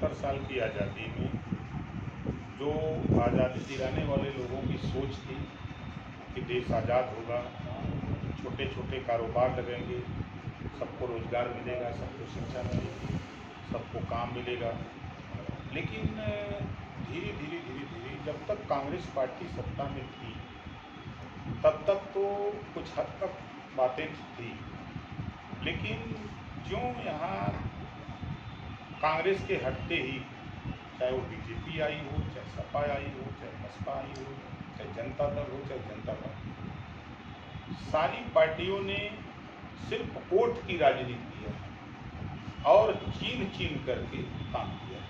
75 साल की आज़ादी में जो आज़ादी दिलाने वाले लोगों की सोच थी कि देश आज़ाद होगा, छोटे छोटे कारोबार लगेंगे, सबको रोज़गार मिलेगा, सबको शिक्षा मिलेगी, सबको काम मिलेगा। लेकिन धीरे धीरे धीरे धीरे जब तक कांग्रेस पार्टी सत्ता में थी तब तक तो कुछ हद तक बातें थी, लेकिन जो यहाँ कांग्रेस के हटते ही, चाहे वो बीजेपी आई हो, चाहे सपा आई हो, चाहे बसपा आई हो, चाहे जनता दल हो, चाहे जनता पार्टी हो, सारी पार्टियों ने सिर्फ वोट की राजनीति किया है और चीन चीन करके काम किया है,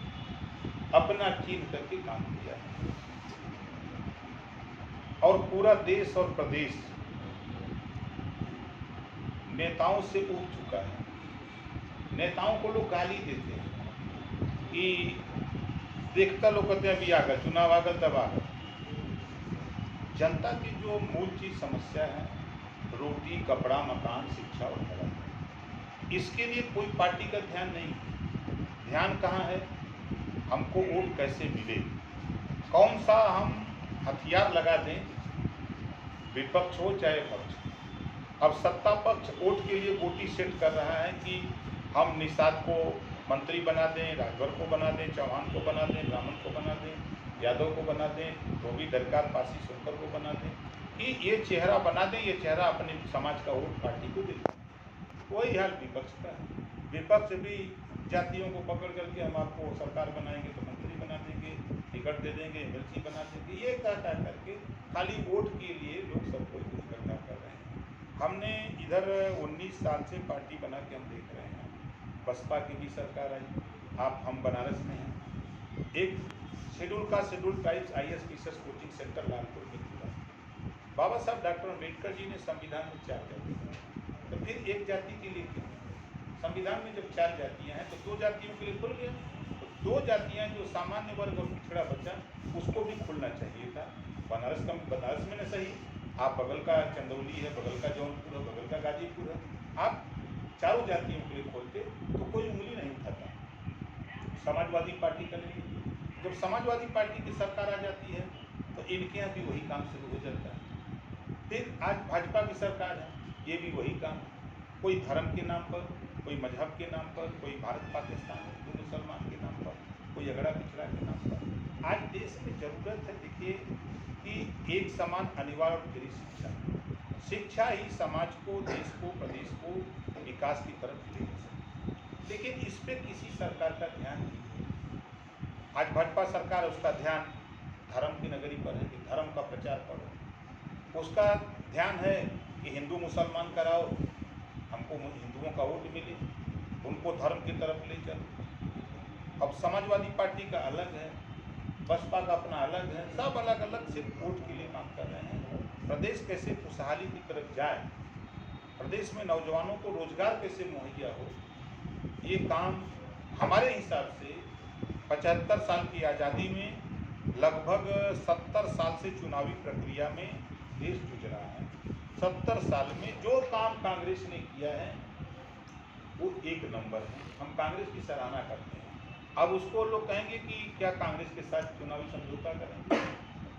अपना चीन करके काम किया है। और पूरा देश और प्रदेश नेताओं से उब चुका है। नेताओं को लोग गाली देते हैं कि देखता लोग कहते हैं अभी आ गए, चुनाव आ गए तब आ गए। जनता की जो मूल चीज समस्या है, रोटी, कपड़ा, मकान, शिक्षा और भलाई, इसके लिए कोई पार्टी का ध्यान नहीं है। ध्यान कहाँ है? हमको वोट कैसे मिले, कौन सा हम हथियार लगा दें, विपक्ष हो चाहे पक्ष। अब सत्ता पक्ष वोट के लिए गोटी सेट कर रहा है कि हम निषाद को मंत्री बना दें, राजभर को बना दें, चौहान को बना दें, ब्राह्मण को बना दें, यादव को बना दें, धोबी, दरकार, पासी, शंकर को बना दें, कि ये चेहरा बना दें, ये चेहरा अपने समाज का वोट पार्टी को दे दें। वही हाल विपक्ष का है। विपक्ष भी जातियों को पकड़ करके हम आपको सरकार बनाएंगे तो मंत्री बना देंगे, टिकट दे देंगे, एमएलसी बना देंगे, ये कह करके खाली वोट के लिए लोग सबको इकट्ठा कर रहे हैं। हमने इधर 19 साल से पार्टी बना के हम देख रहे हैं, बसपा की भी सरकार आई, आप हम बनारस में हैं, एक शेड्यूल का schedule tribes IAS coaching centre Lalpur में खुला। बाबा साहब डॉक्टर अम्बेडकर जी ने संविधान में 4 जाति, तो फिर एक जाति के लिए क्यों? संविधान में जब 4 जातियां हैं तो 2 जातियों के लिए खुल गया, तो 2 जातियां जो सामान्य वर्ग और पिछड़ा बचा उसको भी खुलना चाहिए था। बनारस में न सही, आप बगल का चंदौली है, बगल का जौनपुर है, बगल का गाजीपुर है, आप चारों जातियों के लिए खोलते तो कोई उंगली नहीं उठाता। समाजवादी पार्टी का नहीं, जब समाजवादी पार्टी की सरकार आ जाती है तो इनके यहाँ भी वही काम शुरू हो जाता है। फिर आज भाजपा की सरकार है, ये भी वही काम, कोई धर्म के नाम पर, कोई मजहब के नाम पर, कोई भारत पाकिस्तान हिंदू मुसलमान के नाम पर, कोई अगड़ा पिछड़ा के नाम पर। आज देश में जरूरत है, देखिए, कि एक समान अनिवार्य और फ्री शिक्षा। शिक्षा ही समाज को, देश को, प्रदेश को विकास की तरफ ले जा सकती, लेकिन इस पे किसी सरकार का ध्यान नहीं है। आज भाजपा सरकार, उसका ध्यान धर्म की नगरी पर है कि धर्म का प्रचार करो, उसका ध्यान है कि हिंदू मुसलमान कराओ, हमको हिंदुओं का वोट मिले, उनको धर्म की तरफ ले चलो। अब समाजवादी पार्टी का अलग है, बसपा का अपना अलग है, सब अलग अलग सिर्फ वोट के लिए काम कर रहे हैं। प्रदेश कैसे खुशहाली की तरफ जाए, प्रदेश में नौजवानों को रोजगार कैसे मुहैया हो, ये काम हमारे हिसाब से 75 साल की आज़ादी में लगभग 70 साल से चुनावी प्रक्रिया में देश जूझ रहा है। 70 साल में जो काम कांग्रेस ने किया है वो एक नंबर है, हम कांग्रेस की सराहना करते हैं। अब उसको लोग कहेंगे कि क्या कांग्रेस के साथ चुनावी समझौता करेंगे?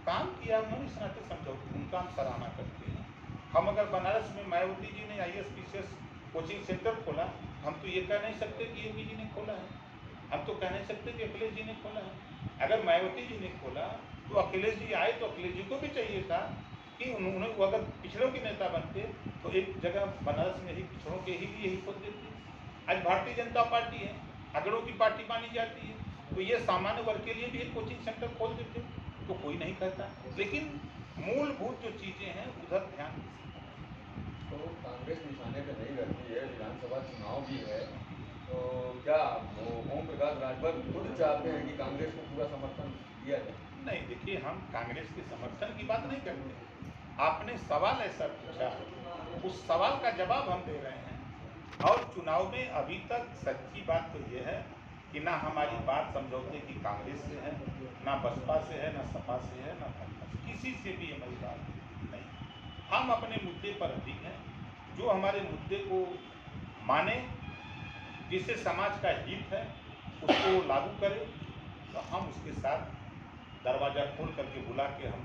काम किया उन्होंने, इस नाते समझौते, उनका हम सराहना करते हैं। हम अगर बनारस में मायावती जी ने IAS कोचिंग सेंटर खोला, हम तो ये कह नहीं सकते कि योगी जी ने खोला है, हम तो कह नहीं सकते कि अखिलेश जी ने खोला है। अगर मायावती जी ने खोला तो अखिलेश जी आए तो अखिलेश जी को भी चाहिए था कि उन्होंने, वो अगर पिछड़ों के नेता बनते तो एक जगह बनारस में ही पिछड़ों के ही लिए ही खोल देते। आज भारतीय जनता पार्टी है, अगड़ों की पार्टी मानी जाती है, तो ये सामान्य वर्ग के लिए भी एक कोचिंग सेंटर खोल देते तो कोई नहीं कहता, लेकिन मूलभूत जो चीज़ें हैं उधर ध्यान। तो कांग्रेस निशाने पे नहीं रहती है, विधानसभा चुनाव भी है, तो क्या ओम प्रकाश राजभर खुद चाहते हैं कि कांग्रेस को पूरा समर्थन दिया जाए? नहीं, देखिए, हम कांग्रेस के समर्थन की बात नहीं करते, आपने सवाल ऐसा पूछा, उस सवाल का जवाब हम दे रहे हैं। और चुनाव में अभी तक सच्ची बात तो ये है कि ना हमारी बात समझौते की कांग्रेस से है, ना बसपा से है, ना सपा से है, ना भाजपा से, किसी से भी हमारी बात नहीं। हम अपने मुद्दे पर अडिग हैं, जो हमारे मुद्दे को माने, जिससे समाज का हित है, उसको लागू करे तो हम उसके साथ दरवाज़ा खोल करके बुला के हम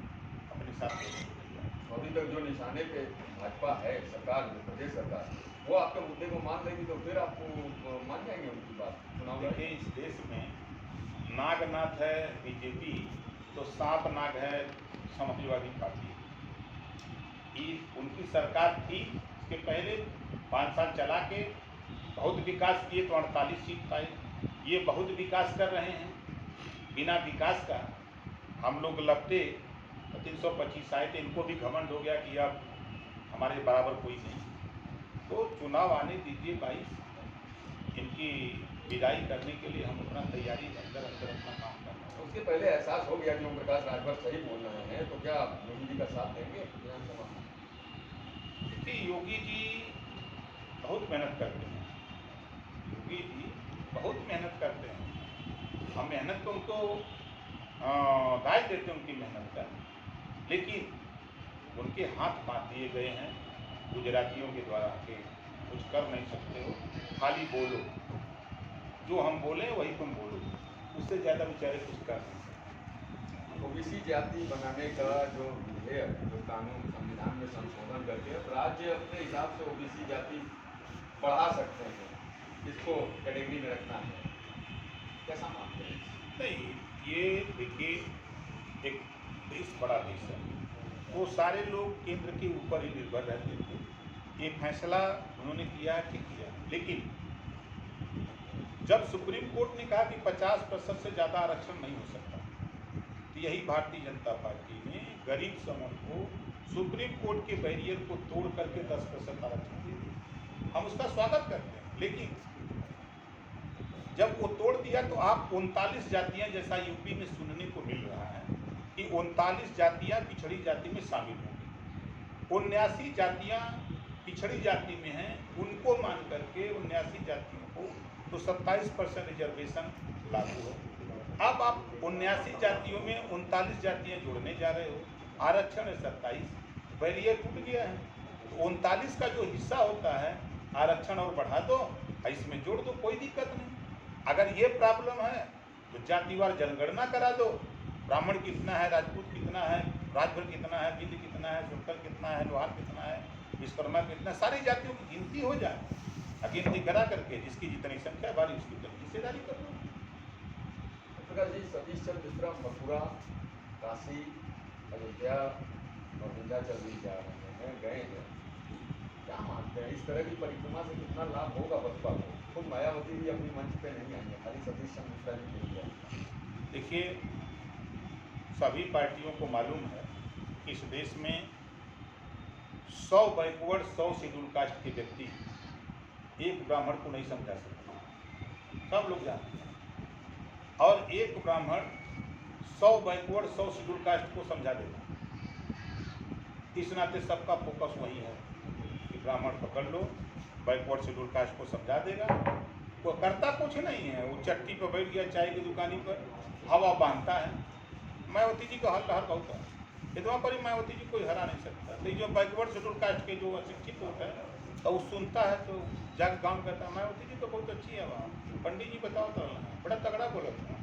अपने साथ लेने को तैयार हैं। अभी तक जो निशाने पे भाजपा है सरकार में, प्रदेश सरकार, वो आपके मुद्दे को मान लेगी तो फिर आपको मान जाएंगे उनकी बात चुनाव देखिए, लड़े? इस देश में नागनाथ है बीजेपी, तो सांप नाग है समाजवादी पार्टी। ये उनकी सरकार थी, इसके पहले 5 साल चला के बहुत विकास किए तो 48 सीट पाए। ये बहुत विकास कर रहे हैं, बिना विकास का हम लोग लपटे 325 आए थे, इनको भी घमंड हो गया कि अब हमारे बराबर कोई नहीं। तो चुनाव आने दीजिए 22, इनकी विदाई करने के लिए हम अपना तैयारी अंदर अंदर अपना काम कर रहे हैं। उसके पहले एहसास हो गया कि ओम प्रकाश राजभर सही बोल रहे हैं, तो क्या योगी जी का साथ देंगे विधानसभा में? देखिए, योगी जी बहुत मेहनत करते हैं, योगी जी बहुत मेहनत करते हैं। हम मेहनत तो उनको दाय देते हैं उनकी मेहनत का, लेकिन उनके हाथ बांध दिए गए हैं गुजरातियों के द्वारा कि कुछ कर नहीं सकते हो, खाली बोलो, जो हम बोले वही तुम बोलो, उससे ज़्यादा बेचारे कुछ कर नहीं सकते। ओबीसी जाति बनाने का जो विधेयक, जो कानून संविधान में संशोधन करके अब राज्य अपने हिसाब से ओबीसी जाति बढ़ा सकते हैं, इसको कैटेगरी में रखना है, कैसा मानते हैं? नहीं, ये देखिए, एक देश बड़ा देश है, वो सारे लोग केंद्र के ऊपर ही निर्भर रहते थे। ये फैसला उन्होंने किया कि किया, लेकिन जब सुप्रीम कोर्ट ने कहा कि 50% से ज़्यादा आरक्षण नहीं हो सकता, तो यही भारतीय जनता पार्टी ने गरीब समूह को सुप्रीम कोर्ट के बैरियर को तोड़ करके 10% आरक्षण दे दिया। हम उसका स्वागत करते हैं, लेकिन जब वो तोड़ दिया तो आप 39 जातियां, जैसा यूपी में सुनने को मिल रहा है कि 39 जातियां पिछड़ी जाति में शामिल होंगी। 79 जातियां पिछड़ी जाति में हैं, उनको मान करके 79 जातियों को तो 27% रिजर्वेशन लागू है। अब आप 79 जातियों में 39 जातियां जोड़ने जा रहे हो, आरक्षण है 27, बैरियर टूट गया है। तो 39 का जो हिस्सा होता है आरक्षण और बढ़ा दो, इसमें जोड़ दो, कोई दिक्कत नहीं। अगर ये प्रॉब्लम है तो जातिवार जनगणना करा दो, ब्राह्मण कितना है, राजपूत कितना है, राजभर कितना है, बिंद कितना है, सुरकर कितना है, लोहार कितना है, विश्वकर्मा कितना, सारी जातियों की गिनती हो जाए। गिनती करा करके जिसकी जितनी संख्या बारी उसकी उतनी हिस्सेदारी कर दो। प्रकाश जी, सतीश चंद्र मिश्रा मथुरा, काशी, अयोध्या और विंध्याचल भी जा रहे हैं, गए हैं, क्या मानते हैं इस तरह की परिक्रमा से कितना लाभ होगा बसपा को? खुद मायावती भी अपनी मंच पे नहीं आएंगे, खाली सतीश चंद्र मिश्रा जी नहीं जाएंगे। देखिए, सभी पार्टियों को मालूम है कि इस देश में 100 बैकवर्ड 100 शेड्यूल कास्ट के व्यक्ति एक ब्राह्मण को नहीं समझा सकते, सब लोग जानते हैं। और एक ब्राह्मण 100 बैकवर्ड 100 शेड्यूल कास्ट को समझा देगा। इस नाते सबका फोकस वही है कि ब्राह्मण पकड़ लो, बैकवर्ड शेड्यूल कास्ट को समझा देगा। वो करता कुछ नहीं है, वो चट्टी पर बैठ गया चाय की दुकानी पर, हवा बांधता है। मायावती जी का हर बहुत है, इतना पर ही मायावती जी कोई हरा नहीं सकता। तो जो बैकवर्ड शेड्यूल कास्ट के जो अशिक्षित होता है तो वो सुनता है तो जाके गाँव कहता है मायावती जी तो बहुत अच्छी है, वहाँ पंडित जी बताओ तो बड़ा तगड़ा बोलता है,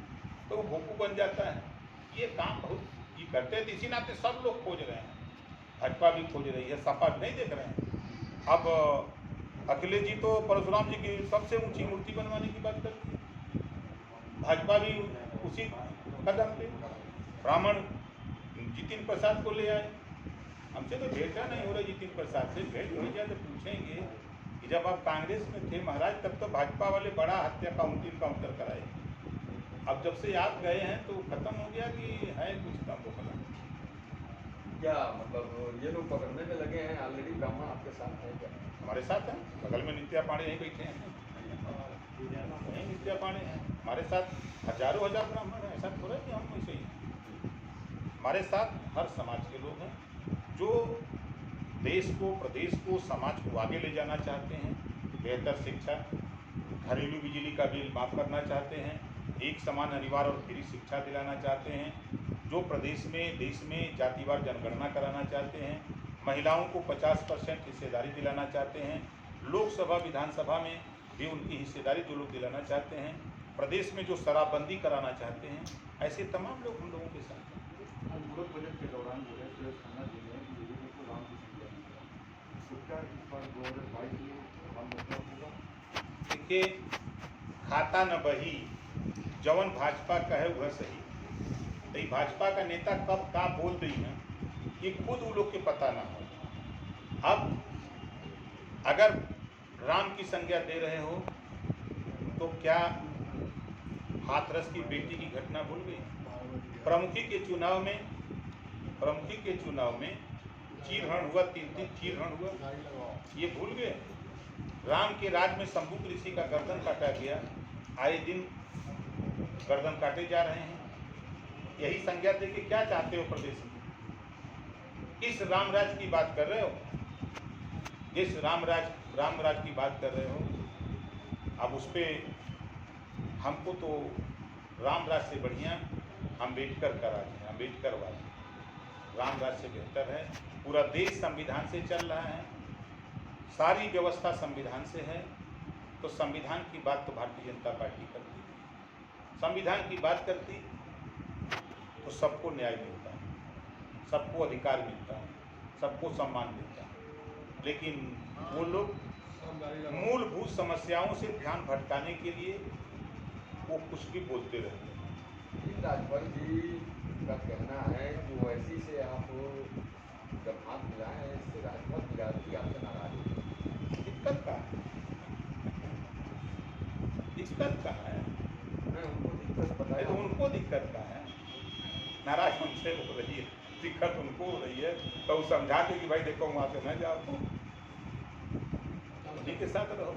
तो वो भोकू बन जाता है। ये काम बहुत ये करते हैं, तो इसी नाते सब लोग खोज रहे हैं, भाजपा भी खोज रही है, सपा नहीं देख रहे हैं। अब अखिलेश जी तो परशुराम जी की सबसे ऊंची मूर्ति बनवाने की बात करती है, भाजपा भी उसी कदम पे ब्राह्मण जितिन प्रसाद को ले आए। हमसे तो भेंटा नहीं हो रहा जितिन प्रसाद से, भेंट हो जाए तो पूछेंगे कि जब आप कांग्रेस में थे महाराज तब तो भाजपा वाले बड़ा हत्या काउंटर कराए, अब जब से आप गए हैं तो खत्म हो गया कि है कुछ कम बोला? क्या मतलब ये लोग पकड़ने में लगे हैं ऑलरेडी? ब्राह्मण आपके साथ हैं क्या? हमारे साथ हैं, बगल में नित्या पांडे यहीं बैठे हैं, यहीं नित्या पांडे हैं हमारे साथ। हजारों हजार ब्राह्मण हैं, ऐसा थोड़ा कि हम वैसे ही हैं। हमारे साथ हर समाज के लोग हैं जो देश को, प्रदेश को, समाज को आगे ले जाना चाहते हैं। बेहतर शिक्षा, घरेलू बिजली का बिल माफ़ करना चाहते हैं, एक समान अनिवार्य और फ्री शिक्षा दिलाना चाहते हैं, जो प्रदेश में, देश में जातिवार जनगणना कराना चाहते हैं, महिलाओं को 50% हिस्सेदारी दिलाना चाहते हैं, लोकसभा विधानसभा में भी उनकी हिस्सेदारी जो लोग दिलाना चाहते हैं, प्रदेश में जो शराबबंदी कराना चाहते हैं, ऐसे तमाम लोग हम लोगों के साथ हैं। आज विरोध बजट के दौरान जो है सुरेश खन्ना जी ने बीजेपी को राम की संज्ञा दी है। तो क्या इस बार 2022 में राम बदलाव होगा? देखिए, खाता न बही जवन भाजपा कहे वह सही। तो ये भाजपा का नेता कब का बोल रही है, ये खुद उन लोग के पता ना हो। अब अगर राम की संज्ञा दे रहे हो तो क्या हाथरस की बेटी की घटना भूल गई? प्रमुखी के चुनाव में चीरहरण हुआ, 3 चीरहरण हुआ, ये भूल गए? राम के राज में शंभुक ऋषि का गर्दन काटा गया, आए दिन गर्दन काटे जा रहे हैं। यही संज्ञा दे के क्या चाहते हो प्रदेश में? किस रामराज की बात कर रहे हो? जिस रामराज की बात कर रहे हो, अब उस पर हमको तो रामराज से बढ़िया अम्बेडकर का राज है, अम्बेडकरवाद। रामराज से बेहतर है। पूरा देश संविधान से चल रहा है, सारी व्यवस्था संविधान से है। तो संविधान की बात तो भारतीय जनता पार्टी करती है। संविधान की बात करती तो सबको न्याय मिलता है, सबको अधिकार मिलता है, सबको सम्मान मिलता है। लेकिन वो लोग मूलभूत समस्याओं से ध्यान भटकाने के लिए वो कुछ भी बोलते रहते हैं। राजभर जी का कहना है कि ओवैसी से आप जब हाथ मिलाए हैं, इससे राजभर बिरादरी आपसे नाराज है। दिक्कत का है, दिक्कत का है। मैं उनको दिक्कत तो बताया। उनको दिक्कत का है, नाराज हमसे हो रही है, दिक्कत उनको हो रही है। तो वो समझा दे कि भाई देखो वहाँ से न जाओ, तो उन्हीं के साथ रहो।